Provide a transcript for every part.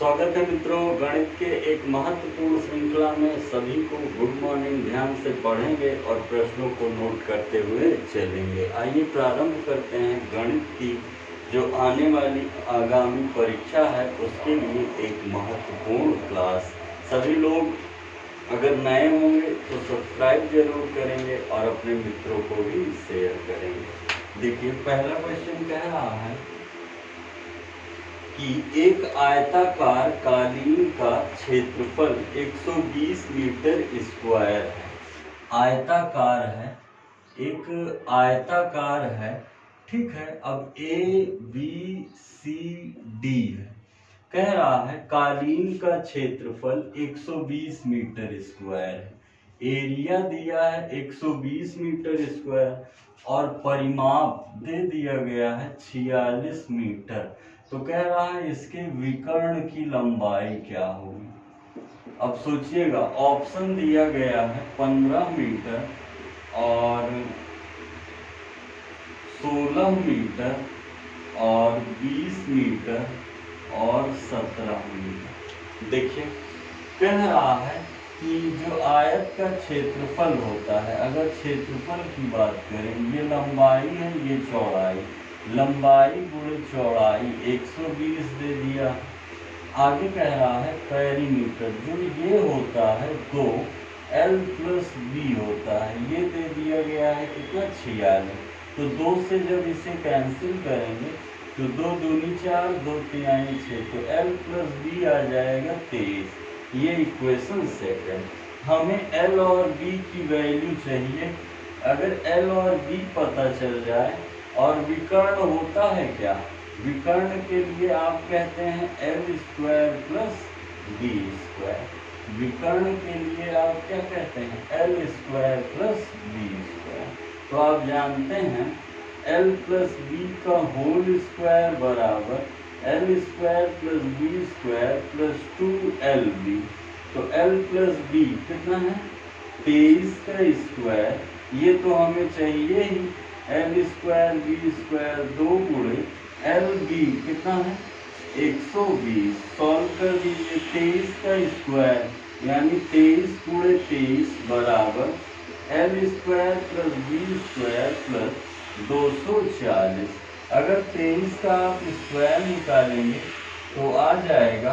स्वागत है मित्रों। गणित के एक महत्वपूर्ण श्रृंखला में सभी को गुड मॉर्निंग। ध्यान से पढ़ेंगे और प्रश्नों को नोट करते हुए चलेंगे। आइए प्रारंभ करते हैं गणित की जो आने वाली आगामी परीक्षा है उसके लिए एक महत्वपूर्ण क्लास। सभी लोग अगर नए होंगे तो सब्सक्राइब जरूर करेंगे और अपने मित्रों को भी शेयर करेंगे। देखिए पहला क्वेश्चन कह रहा है कि एक आयताकार कालीन का क्षेत्रफल 120 मीटर स्क्वायर है। आयताकार है, एक आयताकार है, ठीक है। अब ए बी सी डी है, कह रहा है कालीन का क्षेत्रफल 120 मीटर स्क्वायर है। एरिया दिया है 120 मीटर स्क्वायर और परिमाप दे दिया गया है 46 मीटर। तो कह रहा है इसके विकर्ण की लंबाई क्या होगी। अब सोचिएगा, ऑप्शन दिया गया है 15 मीटर और 16 मीटर और 20 मीटर और 17 मीटर। देखिए कह रहा है कि जो आयत का क्षेत्रफल होता है, अगर क्षेत्रफल की बात करें, ये लंबाई है, ये चौड़ाई, लंबाई गुणे चौड़ाई 120 दे दिया। आगे कह रहा है पेरीमीटर, जो ये होता है 2 L + B होता है, ये दे दिया गया है कितना 46। तो 2 से जब इसे कैंसिल करेंगे तो 2 दूनी 4, 2 तिहाई 6, तो L + B आ जाएगा 23। ये इक्वेशन सेकंड। हमें L और B की वैल्यू चाहिए। अगर L और B पता चल जाए, और विकर्ण होता है क्या, विकर्ण के लिए आप कहते हैं L² + B²। विकर्ण के लिए आप क्या कहते हैं, L² + B²। तो आप जानते हैं L + B का होल स्क्वायर बराबर L² + B² + 2LB। तो L + B कितना है 23 का स्क्वायर, ये तो हमें चाहिए ही। L² B² 2 गुणे LB कितना है 120। सॉल्व कर दीजिए, 23 का स्क्वायर यानी 23 गुणे 23 बराबर L² + B² + 240। अगर 23 का आप स्क्वायर निकालेंगे तो आ जाएगा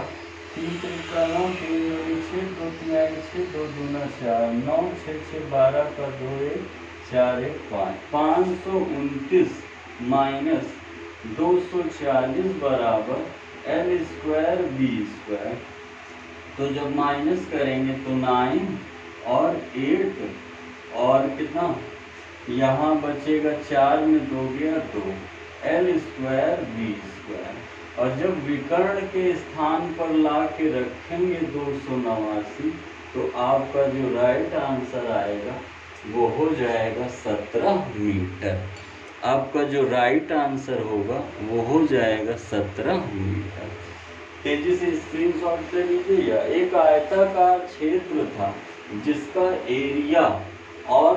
3 × 9, 3 × 6, 2 तिहाई 6, 2 दूना 4, 9 6 6 12 का 2 1 4 1 5, 529 माइनस 240 बराबर L² B²। तो जब माइनस करेंगे तो 9 और 8 और कितना, यहाँ बचेगा 4 में 2 गया 2, L² B²। और जब विकर्ण के स्थान पर ला के रखेंगे 289, तो आपका जो राइट आंसर आएगा वो हो जाएगा 17 मीटर। आपका जो राइट आंसर होगा वो हो जाएगा 17 मीटर। तेजी से स्क्रीनशॉट ले लीजिए। एक आयताकार क्षेत्र था जिसका एरिया और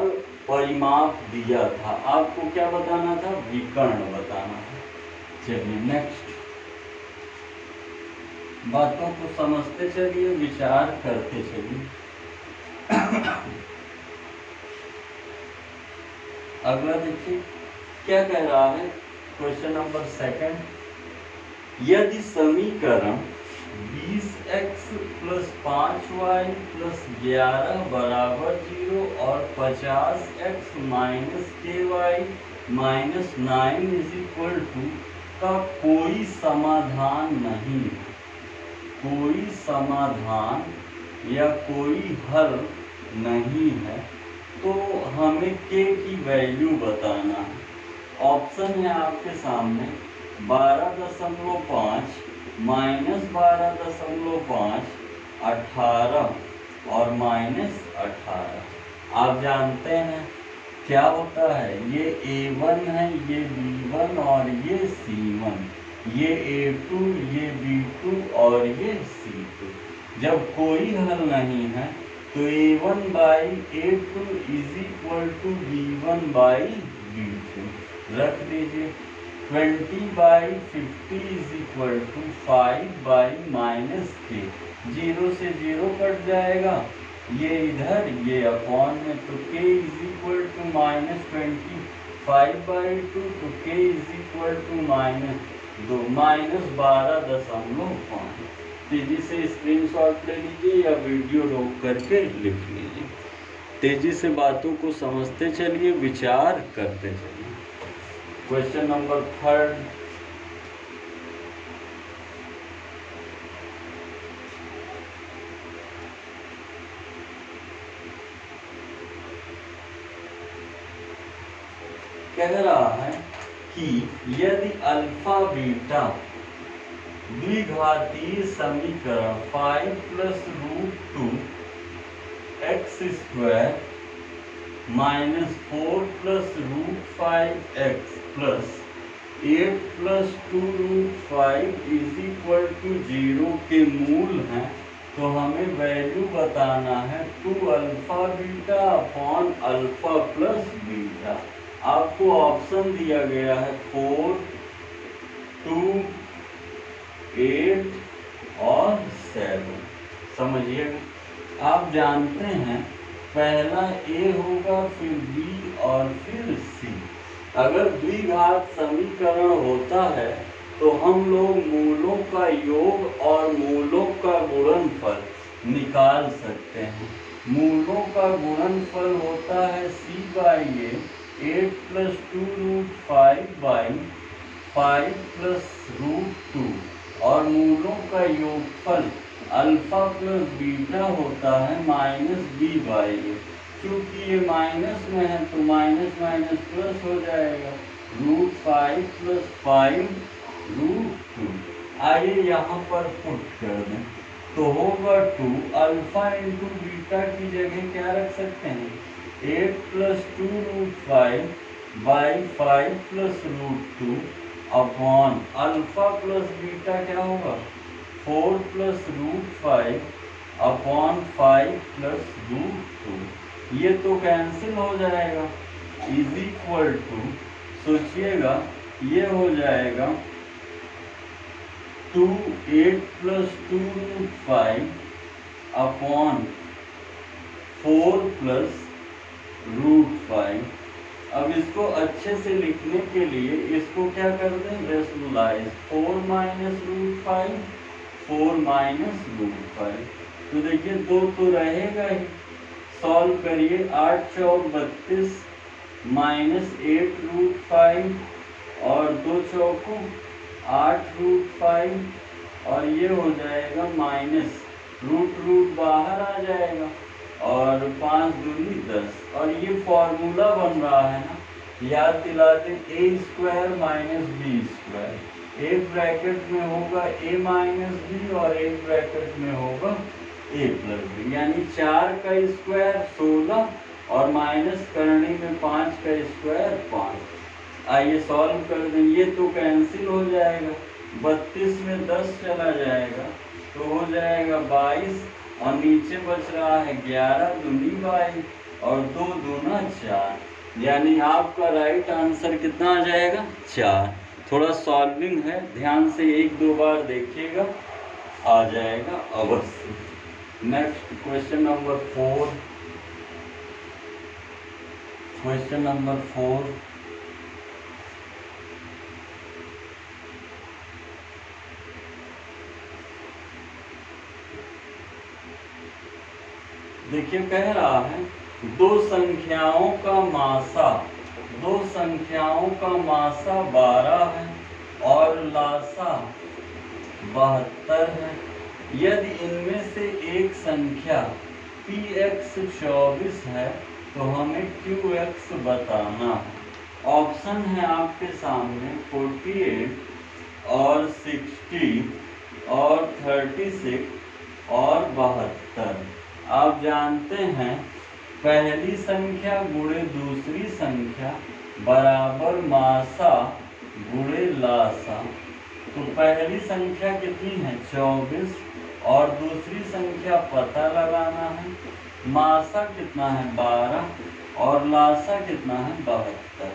परिमाप दिया था। आपको क्या बताना था, विकर्ण बताना था। चलिए नेक्स्ट, बातों को समझते चलिए, विचार करते चलिए। अगला देखिए क्या कह रहा है, क्वेश्चन नंबर सेकंड। यदि समीकरण 20x + 5y + 11 बराबर 0 और 50x - ky - 9 का कोई समाधान नहीं है, कोई समाधान या कोई हल नहीं है, तो हमें k की वैल्यू बताना है। ऑप्शन है आपके सामने 12.5 - 12.5, 18 और -18। आप जानते हैं क्या होता है, ये A1 है, ये B1 और ये C1, ये A2, ये B2 और ये C2। जब कोई हल नहीं है तो A1/A2 = B1/B2 रख दीजिए। 20/50 इज इक्वल टू 5/-k। 0 से 0 कट जाएगा, ये इधर, ये अपॉन में, तो k इज इक्वल टू -25/2, तो k इज इक्वल टू -2 -12.5। तेजी से स्क्रीनशॉट ले लीजिए या वीडियो रोक करके लिख लीजिए। तेजी से बातों को समझते चलिए, विचार करते चलिए। क्वेश्चन नंबर 3 कह रहा है कि यदि अल्फा बीटा द्विघातीय समीकरण 5 + √2 x² -4 + √5x + 8 + 2√5 = 0 के मूल हैं, तो हमें वैल्यू बताना है 2α beta upon alpha plus beta. आपको ऑप्शन दिया गया है 4, 2, 8 और 7। समझिएगा, आप जानते हैं पहला A होगा, फिर B और फिर C। अगर द्विघात समीकरण होता है तो हम लोग मूलों का योग और मूलों का गुणनफल निकाल सकते हैं। मूलों का गुणनफल होता है C/A 8 + 2√5/5 + √2, और मूलों का योगफल अल्फा प्लस बीटा होता है -B/A। क्योंकि ये माइनस में है तो माइनस माइनस प्लस हो जाएगा, √5 + 5√2। आइए यहाँ पर पुट कर दें, तो होगा 2 अल्फा इंटू बीटा की जगह क्या रख सकते हैं, 8 + 2√5/5 + √2 अपॉन अल्फा प्लस बीटा क्या होगा, 4 + √5/5 + √2। ये तो कैंसिल हो जाएगा, इज इक्वल टू, सोचिएगा, ये हो जाएगा 8 + 2√5/4 + √5। अब इसको अच्छे से लिखने के लिए इसको क्या कर दें, रेशनलाइज, 4 - √5, 4 - √5। तो देखिए 2 तो रहेगा ही, सॉल्व करिए, 8 × 4 = 32 -8√5 और 2 × 8√5, और ये हो जाएगा माइनस रूट बाहर आ जाएगा, और 5 × 2 = 10। और ये फॉर्मूला बन रहा है ना, याद दिला दें, a² - b²। एक ब्रैकेट में होगा a - b और एक ब्रैकेट में होगा a + b, यानी 4 का स्क्वायर 16 और माइनस करने में 5 का स्क्वायर 5। आइए सॉल्व कर दें, ये तो कैंसिल हो जाएगा, 32 में 10 चला जाएगा तो हो जाएगा 22, और नीचे बच रहा है 11 × 2 = 22 और 2 × 2 = 4, यानी आपका राइट आंसर कितना आ जाएगा, 4। थोड़ा सॉल्विंग है, ध्यान से 1-2 बार देखिएगा, आ जाएगा अवश्य। Next question number 4। Question number 4, देखिए कह रहा है दो संख्याओं का मासा 12 है और लासा 72 है। यदि इनमें से एक संख्या px 24 है तो हमें qx बताना है। ऑप्शन है आपके सामने 48 और 60 और 36 और 72। आप जानते हैं पहली संख्या गुणे दूसरी संख्या बराबर मासा गुणे लासा। तो पहली संख्या कितनी है 24 और दूसरी संख्या पता लगाना है। मासा कितना है 12 और लासा कितना है 72।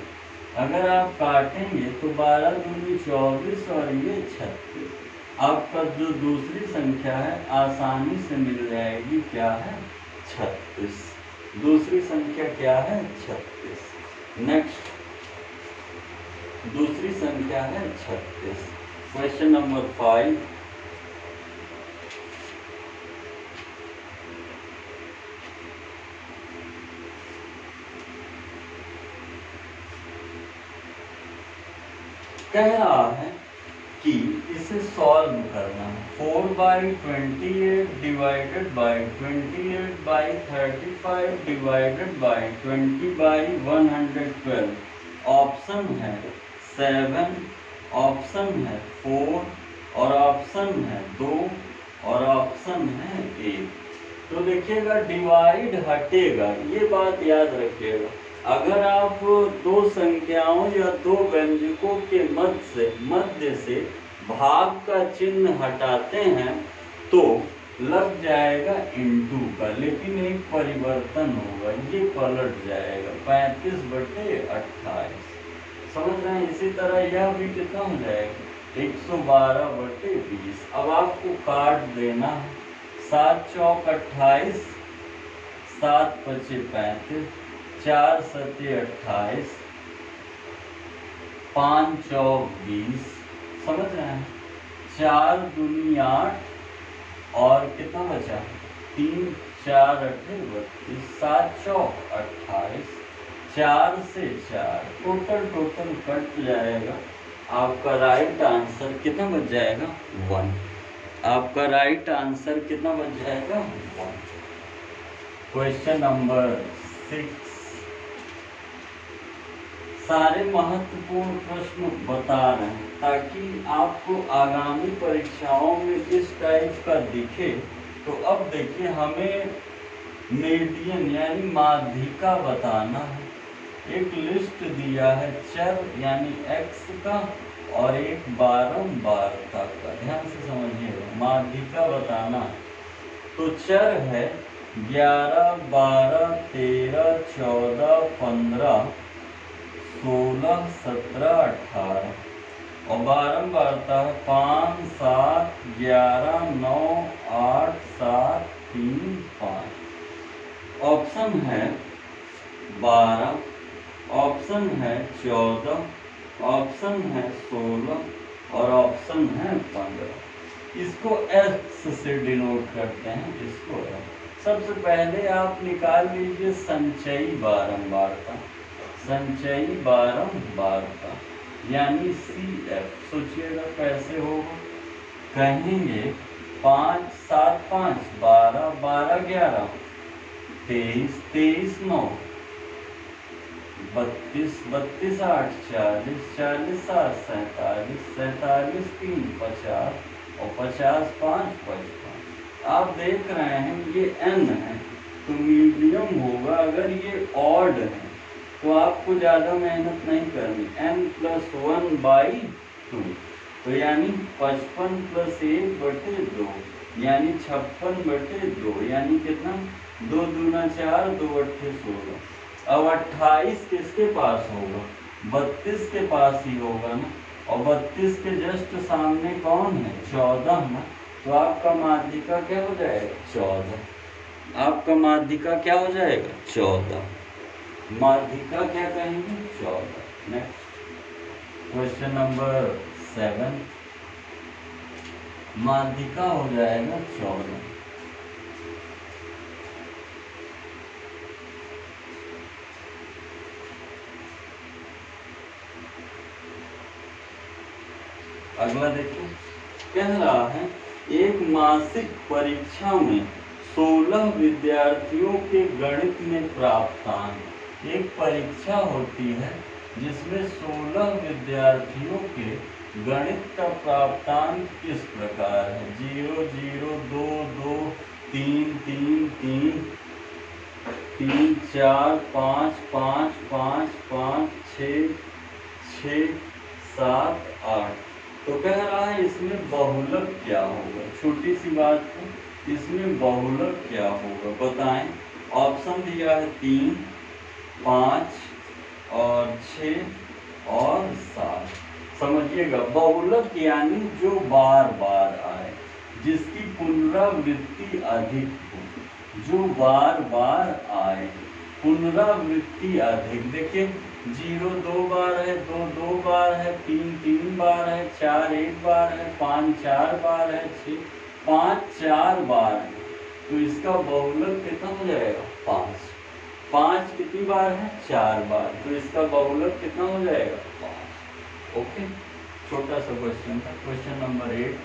अगर आप काटेंगे तो 12 दूनी 24 और ये 36। आपका जो दूसरी संख्या है आसानी से मिल जाएगी, क्या है? 36। दूसरी संख्या क्या है? 36। नेक्स्ट, दूसरी संख्या है 36। Question number 5। कह रहा है कि इसे सॉल्व करना है। 4/28 divided by 28/35 divided by 20/112। Option है 7, ऑप्शन है 4 और ऑप्शन है 2 और ऑप्शन है 1। तो देखिएगा डिवाइड हटेगा, ये बात याद रखिएगा। अगर आप दो संख्याओं या दो व्यंजकों के मध्य से भाग का चिन्ह हटाते हैं तो लग जाएगा इनटू का, लेकिन एक परिवर्तन होगा, ये पलट जाएगा 35/28। समझ रहे हैं? इसी तरह यह भी कितना हो जाएगा? 112/20। अब आपको काट देना है। 7 चौक 28, 7 पचे 35, 4 सते 28, 5 चौक 20। समझ रहे हैं? 4 दूनी 8 और कितना बचा? 3 4 8 32, 7 चौक 28, 4 से 4 टोटल कट जाएगा। आपका राइट आंसर कितना बच जाएगा? 1। आपका राइट आंसर कितना बच जाएगा? 1। Question number 6। सारे महत्वपूर्ण प्रश्न बता रहे हैं ताकि आपको आगामी परीक्षाओं में इस टाइप का दिखे। तो अब देखिए, हमें मीडियन यानी माध्यिका बताना है। एक लिस्ट दिया है चर यानी x का और एक बारंबारता का। ध्यान से समझिएगा, माध्यिका बताना है। तो चर है 11, 12, 13, 14, 15, 16, 17, 18 और बारंबारता है 5, 7, 11, 9, 8, 7, 3, 5। ऑप्शन है 12, ऑप्शन है 14, ऑप्शन है 16 और ऑप्शन है 15। इसको x से डिनोट करते हैं, इसको x। सबसे पहले आप निकाल लीजिए संचयी बारंबारता। संचयी बारंबारता यानी CF। सोचिएगा कैसे होगा? कहेंगे 5 7 5 12, 12 11 23, 23 9 32, 32 8 40, 40 7 47, 47 3 50 और 50 5 55। आप देख रहे हैं ये n है तो मीडियम होगा। अगर ये ऑड है तो आपको ज़्यादा मेहनत नहीं करनी। n+1/2 तो यानी 55 + 1/2 यानी 56/2 यानी कितना? 2 दूना 4, 2 अट्ठे 16। अब 28 किसके पास होगा? 32 के पास ही होगा ना। और 32 के जस्ट सामने कौन है? 14 ना। तो आपका माध्यिका क्या हो जाएगा? 14। आपका माध्यिका क्या हो जाएगा? 14। माध्यिका क्या कहेंगे? 14। Next, question number 7। माध्यिका हो जाएगा 14। अगला देखिए, कह रहा है एक मासिक परीक्षा में 16 विद्यार्थियों के गणित में प्राप्तांक। एक परीक्षा होती है जिसमें 16 विद्यार्थियों के गणित का प्राप्तांक किस प्रकार है? 0 0 2 2 3 3 3 3 4 5 5 5 5 6 6 7 8। तो कह रहा है इसमें बहुलक क्या होगा? छोटी सी बात है, इसमें बहुलक क्या होगा बताएं। ऑप्शन दिया है 3, 5 और 6 और 60। समझिएगा, बहुलक यानी जो बार बार आए, जिसकी पुनरावृत्ति अधिक हो, जो बार बार आए, पुनरावृत्ति अधिक। देखिए 0 2 बार है, 2 2 बार है, 3 3 बार है, 4 1 बार है, 5 4 बार है, 6 5 4 बार है। तो इसका बहुलक कितना हो जाएगा? 5। 5 कितनी बार है? 4 बार। तो इसका बहुलक कितना हो जाएगा? 5। ओके, छोटा सा क्वेश्चन था। Question number 8,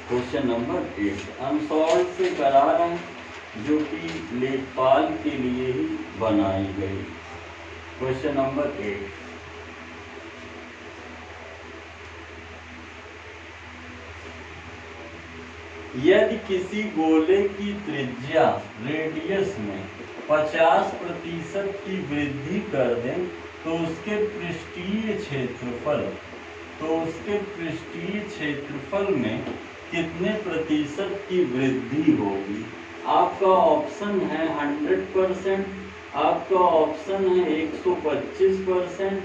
question number 8 unsolved से करा रहे हैं, जो कि लेखपाल के लिए ही बनाई गई। क्वेश्चन नंबर 8, यदि किसी गोले की त्रिज्या रेडियस में 50% की वृद्धि कर दें तो उसके पृष्ठीय क्षेत्रफल में कितने प्रतिशत की वृद्धि होगी? आपका ऑप्शन है 100%, आपका ऑप्शन है 125%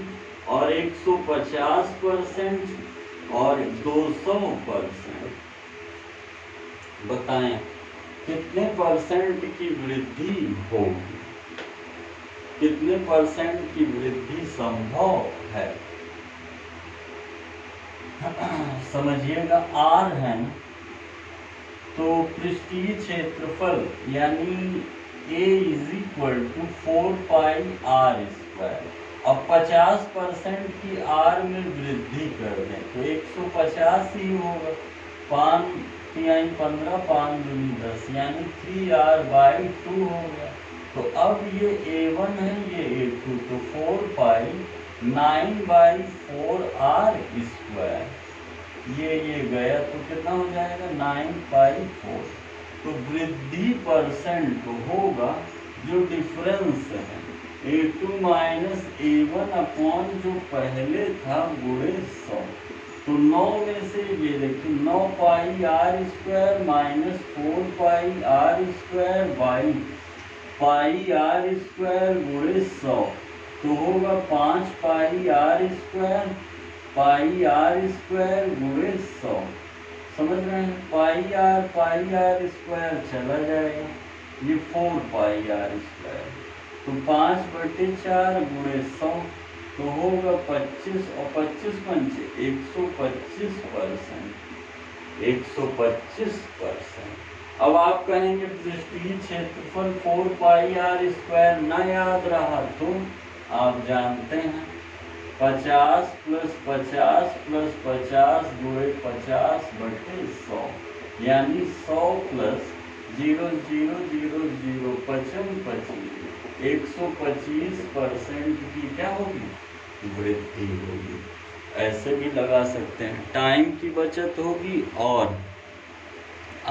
और 150% और 200%। बताएं कितने परसेंट की वृद्धि होगी, कितने परसेंट की वृद्धि संभव है? समझिएगा, आर है ना, तो पृष्ठीय क्षेत्रफल यानी A = 4πr²। अब 50% की आर में वृद्धि कर दें तो 150 ही होगा। 5 3 15, 5 दूनी 10 यानी 3r/2 हो गया। तो अब ये A1 है, ये A2, तो 4π 9/4r²। ये गया तो कितना हो जाएगा? 9/4। तो वृद्धि परसेंट होगा जो डिफरेंस है A2 - A1 अपॉन जो पहले था गुणे 100। तो 9 में से ये देखिए 9πr² - 4πr² πr² गुणे 100 तो होगा 5πr²। πr² गुणे 100, समझ रहे हैं? πr² चला जाएगा, ये 4πr²। तो 5/4 गुणे 100 तो होगा 25 और 25 पंचे 125%। 125%। अब आप कहेंगे पृष्ठीय क्षेत्रफल 4πr² न याद रहा तो आप जानते हैं 50 + 50 + 50 गुणे 50/100 यानी 100 + 0 0 0 0 25 125% की क्या होगी? वृद्धि होगी। ऐसे भी लगा सकते हैं, टाइम की बचत होगी और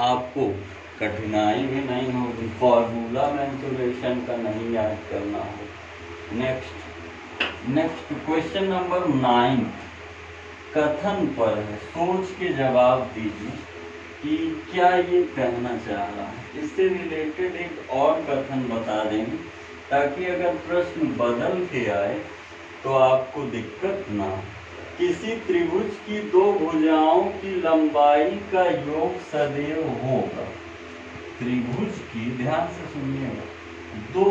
आपको कठिनाई भी नहीं होगी, फॉर्मूला मेंसुरेशन का नहीं याद करना हो। नेक्स्ट क्वेश्चन नंबर 9 कथन पर है, सोच के जवाब दीजिए कि क्या ये कहना चाह रहा है। इससे रिलेटेड एक और कथन बता देंगे ताकि अगर प्रश्न बदल के आए तो आपको दिक्कत ना। किसी त्रिभुज की दो भुजाओं की लंबाई का योग सदैव होगा। त्रिभुज की, ध्यान से सुनिएगा, दो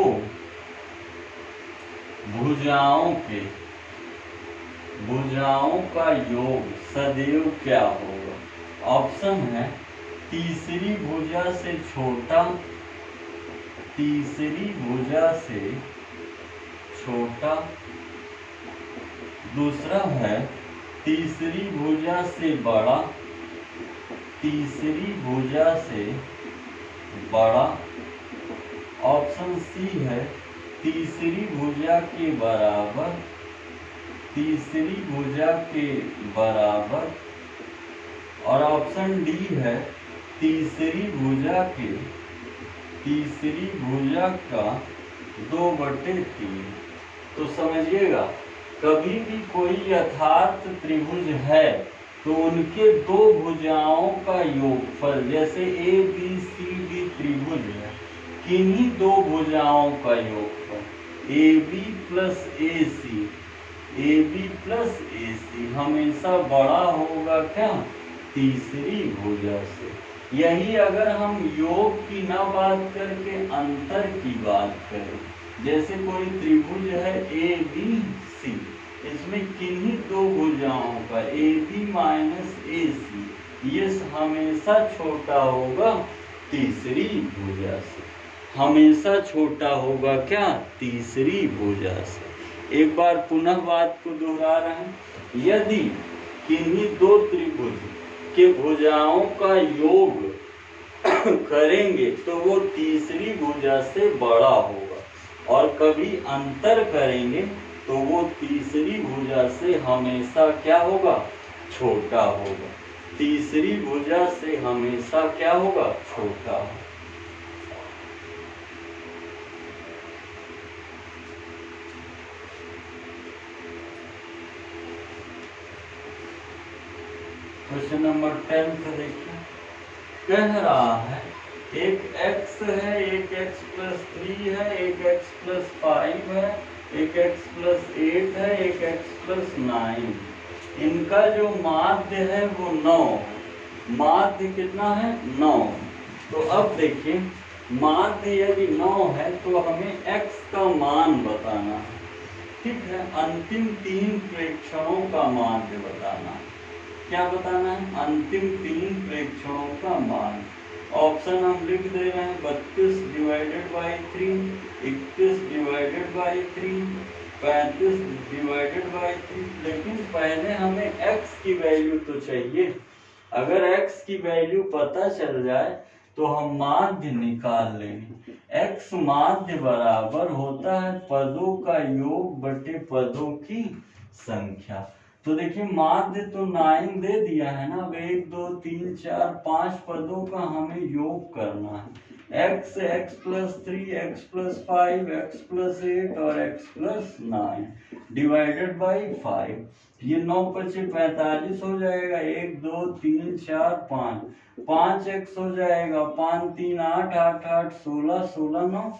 भुजाओं का योग सदैव क्या होगा? ऑप्शन है तीसरी भुजा से छोटा, तीसरी भुजा से छोटा, दूसरा है तीसरी भुजा से बड़ा, तीसरी भुजा से बड़ा, ऑप्शन सी है तीसरी भुजा के बराबर, तीसरी भुजा के बराबर, और ऑप्शन डी है तीसरी भुजा का 2/3। तो समझिएगा, कभी भी कोई यथार्थ त्रिभुज है तो उनके दो भुजाओं का योगफल, जैसे ABCD त्रिभुज है, किन्हीं दो भुजाओं का योगफल AB + AC a b plus a c हमेशा बड़ा होगा क्या, तीसरी भुजा से। यही अगर हम योग की ना बात करके अंतर की बात करें, जैसे कोई त्रिभुज है ए बी सी, इसमें किन्हीं दो भुजाओं का ए बी माइनस ए सी ये हमेशा छोटा होगा तीसरी भुजा से, हमेशा छोटा होगा क्या, तीसरी भुजा से। एक बार पुनः बात को दोहरा रहे हैं, यदि किन्हीं दो त्रिभुज के भुजाओं का योग करेंगे तो वो तीसरी भुजा से बड़ा होगा, और कभी अंतर करेंगे तो वो तीसरी भुजा से हमेशा क्या होगा, छोटा होगा। तीसरी भुजा से हमेशा क्या होगा, छोटा होगा। क्वेश्चन नंबर 10 देखिए, कह रहा है एक x है, एक x प्लस 3 है, एक x प्लस 5 है, एक x प्लस 8 है, एक x प्लस 9, इनका जो माध्य है वो 9, माध्य कितना है, 9। तो अब देखिए माध्य यदि 9 है तो हमें x का मान बताना है, ठीक है। अंतिम 3 प्रेक्षणों का माध्य बताना है। क्या बताना है, अंतिम 3 प्रेक्षणों का मान। ऑप्शन हम लिख दे रहे हैं, 32 divided by 3, 31 divided by 3, 35 divided by 3। लेकिन पहले हमें x की वैल्यू तो चाहिए। अगर x की वैल्यू पता चल जाए तो हम माध्य निकाल लेंगे। x माध्य बराबर होता है पदों का योग बटे पदों की संख्या। तो देखिए माध्य तो 9 दे दिया है ना, अब 1 2 3 4 5 पदों का हमें योग करना है। x, x plus 3, x plus 5, x plus 8 और x प्लस 9 डिवाइडेड बाई 5। ये 9 पचे 45 हो जाएगा, 1 2 3 4 5, 5x हो जाएगा, 5 3 8, 8 8 16, 16 9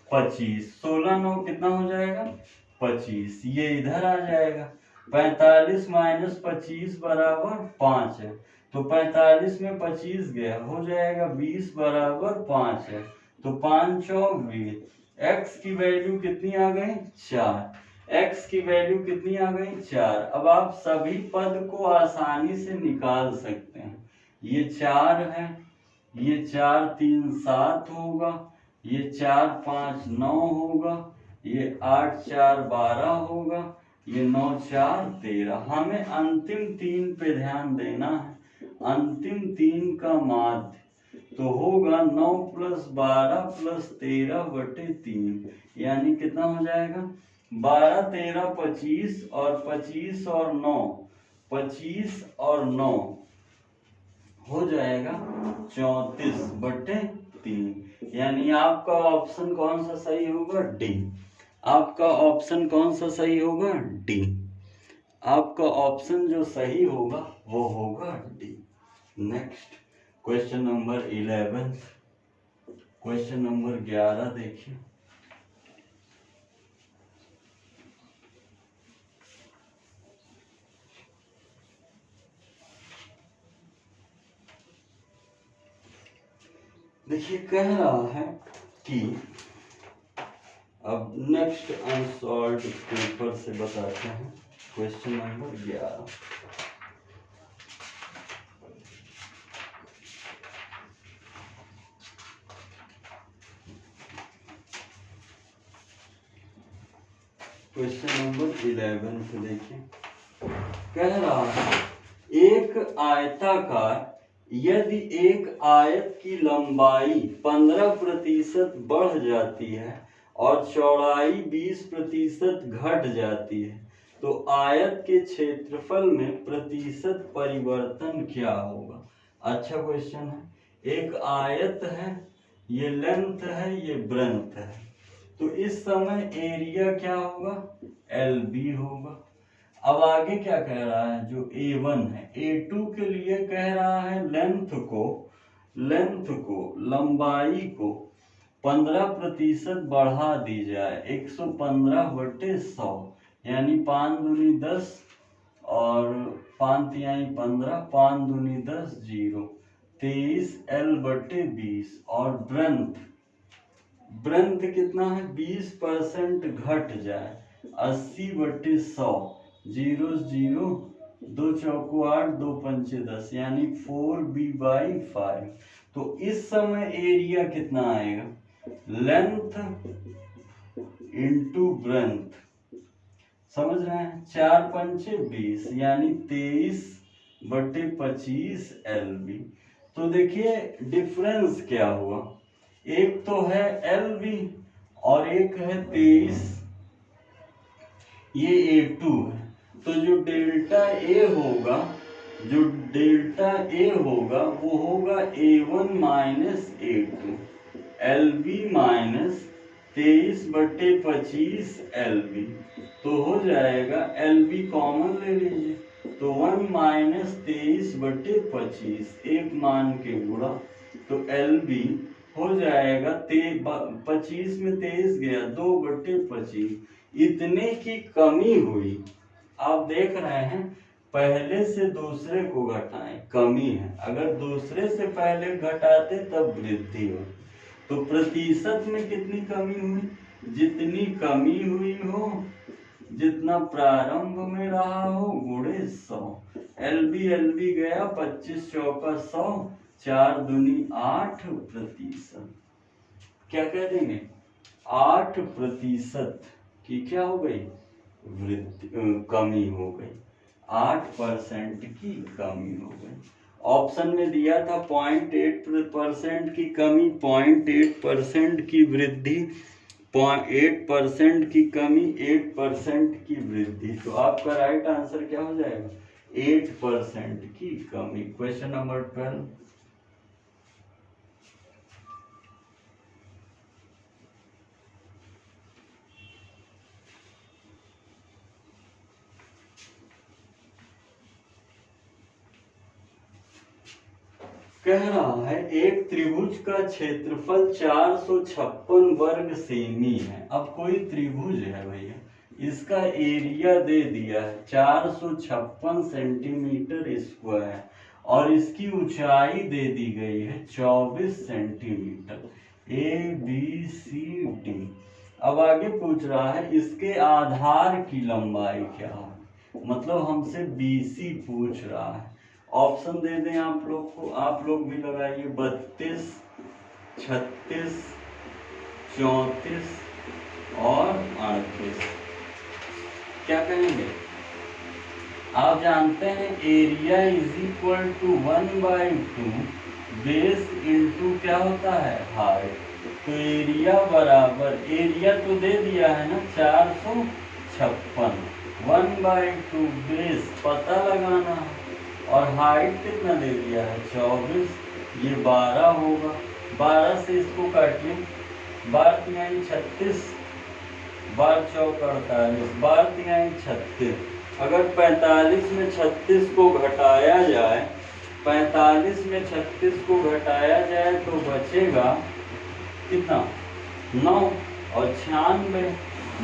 25, 16 9 कितना हो जाएगा, 25। ये इधर आ जाएगा, 45 माइनस 25 बराबर 5 है, तो 45 में 25 गया, हो जाएगा 20 बराबर 5 है, तो 5 चौक 20। x की वैल्यू कितनी आ गई, 4। x की वैल्यू कितनी आ गई, 4। अब आप सभी पद को आसानी से निकाल सकते हैं। ये 4 है, ये 4 3 7 होगा, ये 4 5 9 होगा, ये 8 4 12 होगा, ये 9 4 13। हमें अंतिम 3 पे ध्यान देना है। अंतिम 3 का माध्य तो होगा 9 प्लस 12 प्लस 13 बटे 3, यानी कितना हो जाएगा, 12 13 25 और 25 और 9, 25 और 9 हो जाएगा 34 बटे 3। यानी आपका ऑप्शन कौन सा सही होगा, डी। आपका ऑप्शन कौन सा सही होगा, डी। आपका ऑप्शन जो सही होगा वो होगा D. Next question number 11, question number 11 देखिए, देखिए कह रहा है कि अब नेक्स्ट अनसॉल्व्ड पेपर से बताते हैं। क्वेश्चन नंबर 11, क्वेश्चन नंबर 11 से देखिए, कह रहा है एक आयताकार यदि एक आयत की लंबाई 15% बढ़ जाती है और चौड़ाई 20% घट जाती है तो आयत के क्षेत्रफल में प्रतिशत परिवर्तन क्या होगा। अच्छा क्वेश्चन है। एक आयत है, ये लेंथ है, ये ब्रेड्थ है, तो इस समय एरिया क्या होगा, LB होगा। अब आगे क्या कह रहा है, जो A1 है, A2 के लिए कह रहा है लेंथ को लंबाई को 15% बढ़ा दी जाए, 115 बटे 100, यानी 5 दूनी 10 और 5 तिहाई 15, 5 दूनी 10 0, 23L/20। और ब्रंथ कितना है 20% घट जाए 80/100, 0 0, 2 चौको 8, 2 पंचे 10, यानी 4b/5। तो इस समय एरिया कितना आएगा, लेंथ इंटू ब्रेंथ, समझ रहे हैं, 4 पंचे 20 यानी 23/25 LB। तो देखिए डिफरेंस क्या हुआ, एक तो है LB और एक है 23, ये A2 है। तो जो डेल्टा A होगा वो होगा A1 minus A2, LB minus 23/25 LB। तो हो जाएगा LB कॉमन ले लीजिए, तो 1 माइनस 23/25, एक मान के गुणा, तो LB हो जाएगा 25 में 23 गया, 2/25। इतने की कमी हुई। आप देख रहे हैं पहले से दूसरे को घटाएं, कमी है, अगर दूसरे से पहले घटाते तब वृद्धि हो। तो प्रतिशत में कितनी कमी हुई, जितनी कमी हुई हो, जितना प्रारंभ में रहा हो गुणे 100। LB गया 25 चौका 100, 4 दूनी 8%। क्या कह देंगे, 8% की क्या हो गई, वृद्धि, कमी हो गई, 8% की कमी हो गई। ऑप्शन में दिया था 0.8% की कमी, 0.8% की वृद्धि, 0.8% की कमी, 8% की वृद्धि। तो आपका राइट आंसर क्या हो जाएगा, 8% की कमी। Question number 12। कह रहा है एक त्रिभुज का क्षेत्रफल 456 वर्ग सेमी है। अब कोई त्रिभुज है भैया, इसका एरिया दे दिया है 456 सेंटीमीटर स्क्वायर और इसकी ऊंचाई दे दी गई है 24 सेंटीमीटर, ABCD। अब आगे पूछ रहा है इसके आधार की लंबाई क्या है, मतलब हमसे BC पूछ रहा है। ऑप्शन दे दें आप लोग को, आप लोग भी लगाइए, 32, 36, 34 और 38। क्या कहेंगे, आप जानते हैं area is equal to 1/2 base into क्या होता है, हाइट। तो एरिया बराबर, एरिया तो दे दिया है ना 456, 1/2 बेस पता लगाना है, और हाइट कितना दे दिया है 24, ये 12 होगा। 12 से इसको काटिए, 12 तिहाई 36, 12 चौक 48, 12 तिहाई 36। अगर 45 में 36 को घटाया जाए, 45 में 36 को घटाया जाए तो बचेगा कितना, 9 और 96,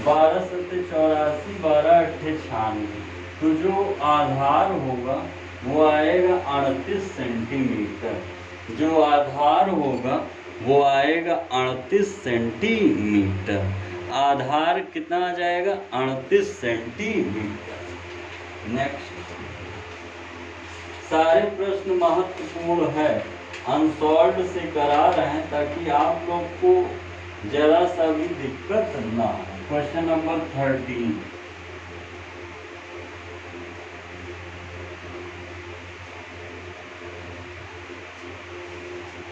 12 7 84, 12 8 96। तो जो आधार होगा वो आएगा 38 सेंटीमीटर, जो आधार होगा वो आएगा 38 सेंटीमीटर। आधार कितना आ जाएगा, 38 सेंटीमीटर। नेक्स्ट, सारे प्रश्न महत्वपूर्ण है, अनसॉल्व्ड से करा रहे हैं ताकि आप लोग को जरा सा भी दिक्कत ना हो। Question number 13।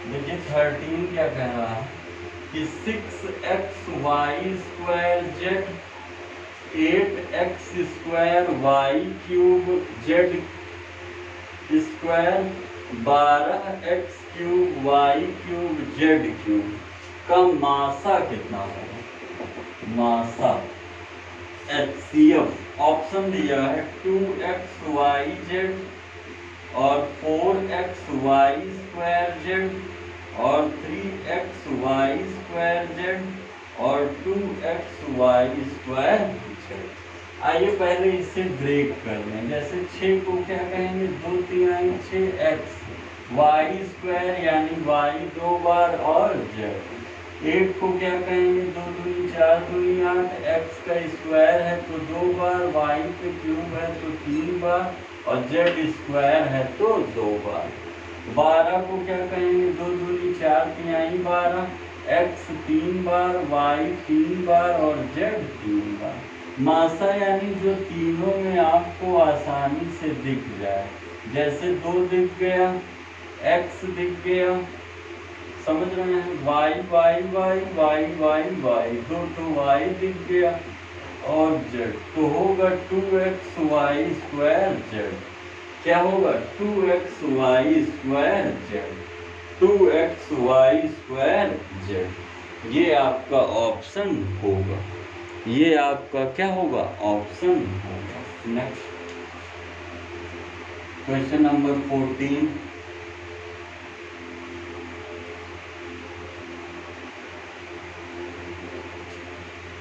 देखिए 13 क्या कह रहा है कि 6xy² z, 8x² y³ z², 12x³ y³ z³ का मासा कितना होगा, मासा HCF। ऑप्शन दिया है 2xyz और 4xy² और 3xy² और 2xy²। आइए पहले इसे ब्रेक कर लें। जैसे 6 को क्या कहेंगे, 2 तिहाई 6 x, वाई स्क्वायर यानी y 2 बार और z। 8 को क्या कहेंगे, 2 दूनी 4 दूनी 8, x का स्क्वायर है तो 2 बार, y पे क्यूब है तो 3 बार और z स्क्वायर है तो 2 बार। 12 को क्या कहेंगे, 2 दूनी 4 तिहाई 12, x 3 बार, y 3 बार और z 3 बार। मासा यानी जो तीनों में आपको आसानी से दिख जाए, जैसे 2 दिख गया, x दिख गया, समझ रहे हैं, y y y y y y, 2 तो y दिख गया और z तो होगा 2x y स्क्वायर z। क्या होगा, 2x y square z, 2x y square z। ये आपका ऑप्शन होगा, ये आपका क्या होगा, ऑप्शन होगा। नेक्स्ट क्वेश्चन नंबर 14,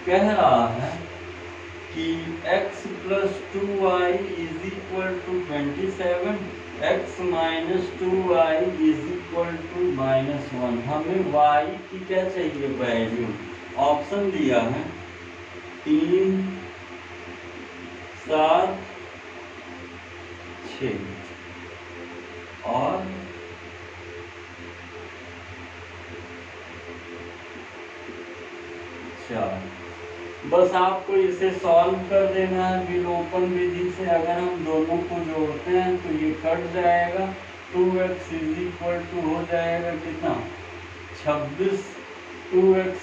कह रहा है कि x + 2y = 27, x - 2y = -1। हमें y की क्या चाहिए, वैल्यू। ऑप्शन दिया है 3, 7, 6 और 4। बस आपको इसे सॉल्व कर देना है विलोपन विधि से। अगर हम दोनों को जोड़ते हैं तो ये कट जाएगा, 2x = हो जाएगा कितना, 26, 2x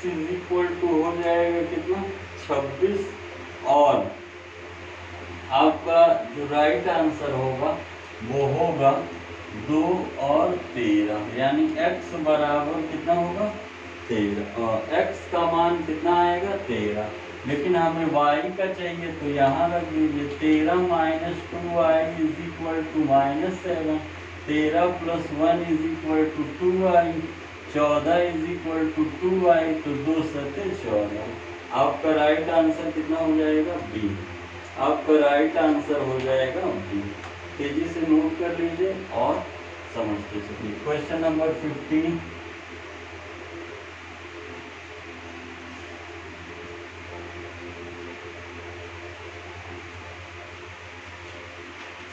= हो जाएगा कितना, 26 और आपका जो राइट आंसर होगा वो होगा 2 और 13, यानी x बराबर कितना होगा, 13 और x का मान कितना आएगा, 13। लेकिन हमें y का चाहिए तो यहाँ रख दीजिए, 13 - 2y = -7, 13 + 1 = 2y, 14 = 2y, तो 2 सते 14। आपका राइट आंसर कितना हो जाएगा, बी। आपका राइट आंसर हो जाएगा बी। तेजी से नोट कर लीजिए और समझते चलिए। क्वेश्चन नंबर 15,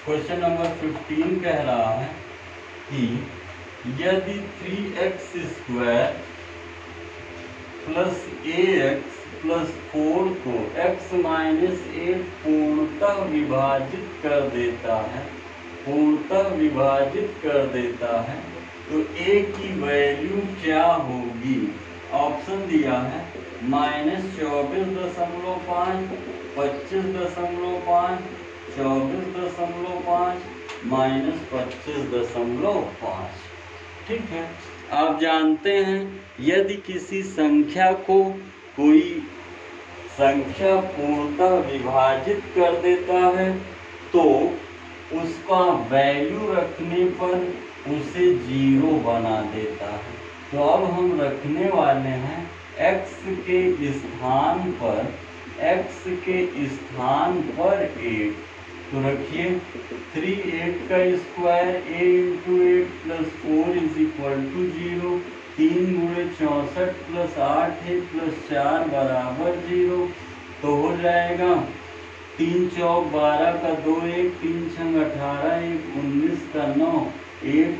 क्वेश्चन नंबर 15 कह रहा है कि यदि 3x² + ax + 4 को x - 8 पूर्णतः विभाजित कर देता है, पूर्णतः विभाजित कर देता है, तो a की वैल्यू क्या होगी। ऑप्शन दिया है -24.5, 25.5, 24.5, -25.5। ठीक है, आप जानते हैं यदि किसी संख्या को कोई संख्या पूर्णतः विभाजित कर देता है तो उसका वैल्यू रखने पर उसे 0 बना देता है। तो अब हम रखने वाले हैं x के स्थान पर, x के स्थान पर 8। तो रखिए 3 8 का स्क्वायर, a × 8 + 4 = 0, 3 × 64 + 8 + 4 = 0। तो हो जाएगा 3 चौक 12 का 2 1, 3 छंग 18 1, 19 का 9, 8 +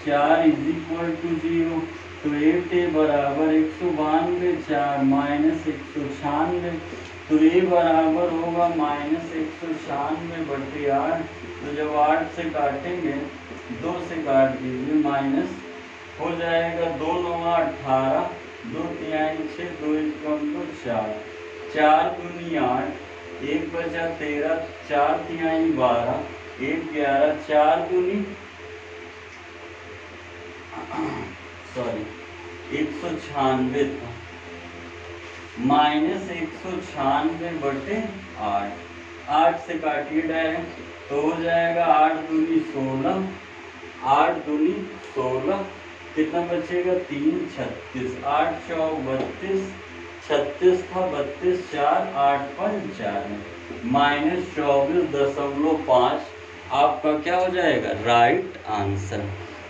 4 = 0। तो 8 बराबर 192, 4 -196, तो a बराबर होगा -196/8। तो जब 8 से काटेंगे, 2 से काट दीजिए, माइनस हो जाएगा 2 9 18, 2 तिहाई 6, 2 1 कम तो 4, 4 दूनी 8, 1 बचा 13, 4 तिहाई 12, 1 11, 4 दूनी 196 था, -196/8, 8 से काटिए डायरेक्ट, तो हो जाएगा 8 दूनी 16, 8 दूनी 16, कितना बचेगा 3 36, 8 चौक 32, 36 था, 32 4 8 5 4 माइनस 24.5 आपका क्या हो जाएगा राइट आंसर।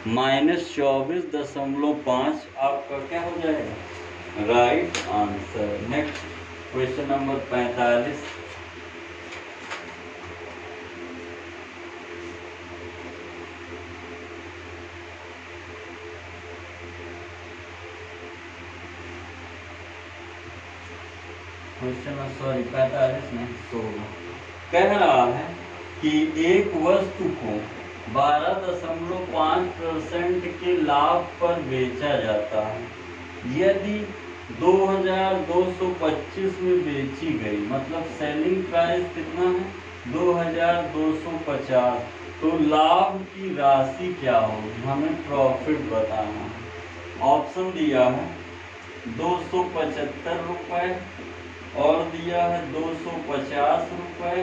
माइनस 24.5 आपका क्या हो जाएगा right answer. Next question number 45। Question 45 नहीं 16 कह रहा है कि एक वस्तु को 12.5% के लाभ पर बेचा जाता है। यदि 2225 में बेची गई, मतलब सेलिंग प्राइस कितना है 2250, तो लाभ की राशि क्या होगी, हमें प्रॉफिट बताना है। ऑप्शन दिया है 275 रुपये, और दिया है 250 रुपये,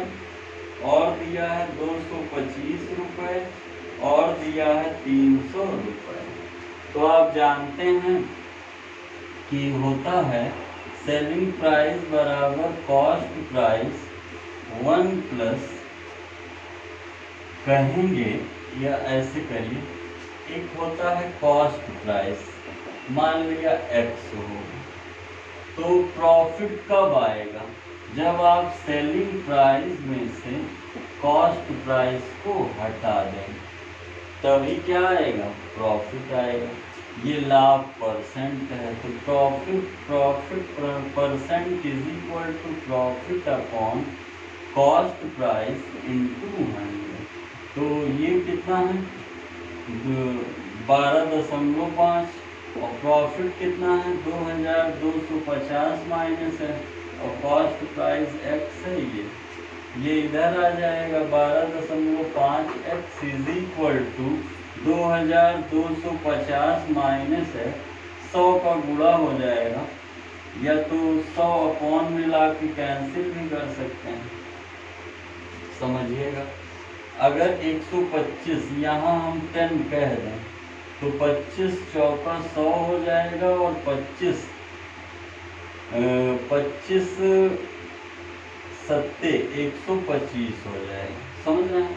और दिया है 225 रुपये, और दिया है 300 रुपये। तो आप जानते हैं कि होता है सेलिंग प्राइस बराबर कॉस्ट प्राइस 1 प्लस, कहेंगे या ऐसे करिए, एक होता है कॉस्ट प्राइस, मान लिया x हो, तो प्रॉफिट कब आएगा जब आप सेलिंग प्राइस में से कॉस्ट प्राइस को हटा दें, तभी क्या आएगा प्रॉफिट आएगा। ये लाभ परसेंट है, तो profit percent is equal to profit upon cost price into 100। तो ये कितना है 12.5, और प्रॉफिट कितना है 2250 माइनस है, और कॉस्ट प्राइस x है, ये इधर आ जाएगा 12.5x is equal to 2250 minus है 100 का गुणा हो जाएगा, या तो 100 अपॉन में ला के कैंसिल भी कर सकते हैं, समझिएगा। अगर 125 यहाँ हम 10 कह दें तो 25 चौका 100 हो जाएगा, और 25 सत्ते 125 हो जाएगा, समझ रहे हैं।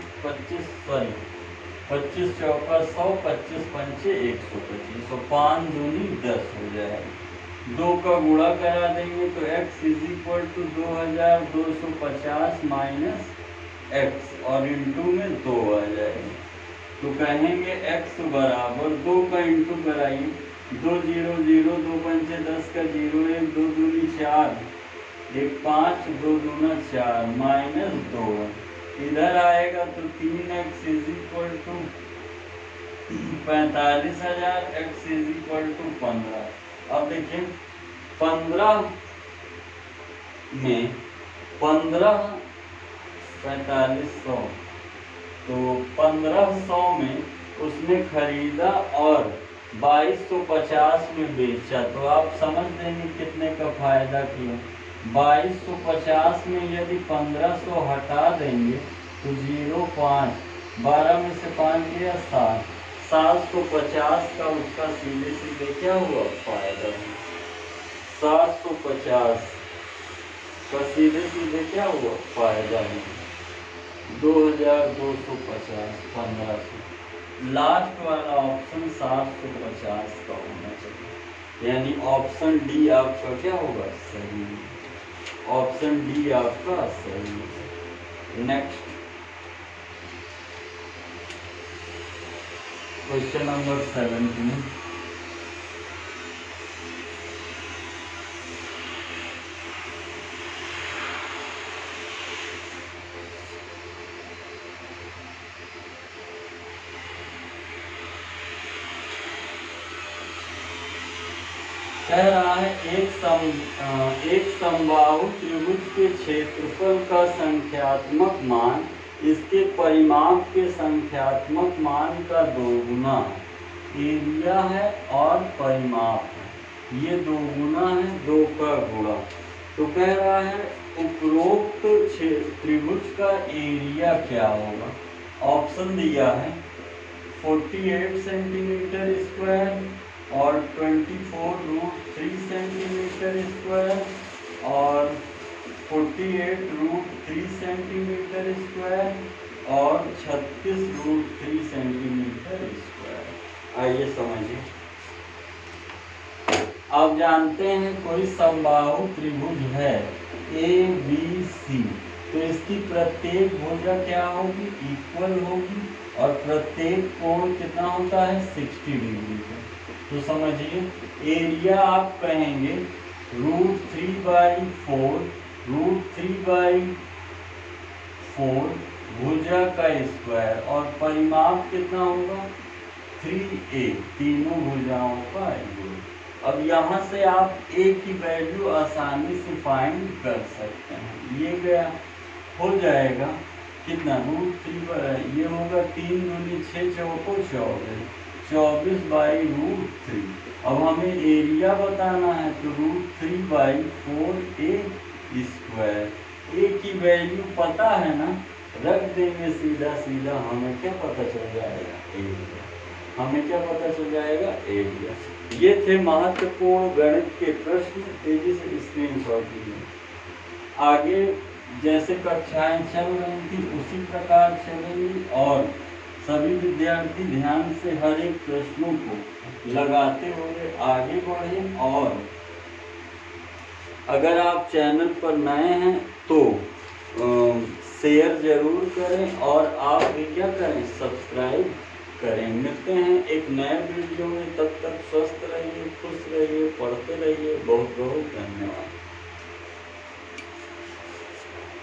25 चौका 100, 25 पंचे 125, तो 5 दूनी 10 हो जाएगा। 2 का गुणा करा देंगे तो x is equal to 2250 minus x, और इंटू में 2 आ जाएगा, तो कहेंगे x बराबर 2 का इंटू कराइए, 2 0 0, 2 पंचे 10 का 0, 1 2 दूनी 4, 1 5, 2 दूना 4 माइनस 2, इधर आएगा तो 3x is equal to 45,000, x is equal to 15। अब देखिए 15 में 15 4500, तो 1500 में उसने खरीदा और 2250 में बेचा, तो आप समझ लेंगे कितने का फायदा किया। 2250 में यदि 1500 हटा देंगे तो 0.5, 12 में से 5 गया 7, 750 का उसका सीधे सीधे क्या हुआ फायदा। 750 का सीधे सीधे क्या हुआ फायदा है 2250 1500। लास्ट वाला ऑप्शन 750 का होना चाहिए, यानी ऑप्शन डी आपका क्या होगा सही, ऑप्शन डी आपका सही है। Next question number 17। कह रहा है एक समबाहु त्रिभुज के क्षेत्रफल का संख्यात्मक मान इसके परिमाप के संख्यात्मक मान का 2 गुना एरिया है और परिमाप है, ये 2 गुना है 2 का गुणा। तो कह रहा है उपरोक्त त्रिभुज का एरिया क्या होगा। ऑप्शन दिया है 48 सेंटीमीटर स्क्वायर, और 24√3 सेंटीमीटर स्क्वायर और 48√3 सेंटीमीटर स्क्वायर और 36√3 सेंटीमीटर स्क्वायर। आइए समझिए। आप जानते हैं कोई समबाहु त्रिभुज है ABC, तो इसकी प्रत्येक भुजा क्या होगी, इक्वल होगी, और प्रत्येक कोण कितना होता है, 60 डिग्री का। तो समझिए, एरिया आप कहेंगे √3/4, √3/4 भुजा का स्क्वायर, और परिमाप कितना होगा 3a, तीनों भुजाओं का योग। अब यहाँ से आप a की वैल्यू आसानी से फाइंड कर सकते हैं। ये गया, हो जाएगा कितना, √3, ये होगा 3 दूनी 6 चौको 24, 24/√3। अब हमें एरिया बताना है, तो √3/4a स्क्वायर। a की वैल्यू पता है ना, रख देंगे सीधा सीधा, हमें क्या पता चल जाएगा, एरिया। हमें क्या पता चल जाएगा, एरिया। ये थे महत्वपूर्ण गणित के प्रश्न, तेजी से स्क्रीनशॉट लीजिए। आगे जैसे कक्षाएं चल रही थी उसी प्रकार चलेंगी, और सभी विद्यार्थी ध्यान से हर एक प्रश्नों को लगाते हुए आगे बढ़ें। और अगर आप चैनल पर नए हैं तो शेयर जरूर करें, और आप भी क्या करें, सब्सक्राइब करें। मिलते हैं एक नए वीडियो में, तब तक स्वस्थ रहिए, खुश रहिए, पढ़ते रहिए। बहुत बहुत धन्यवाद।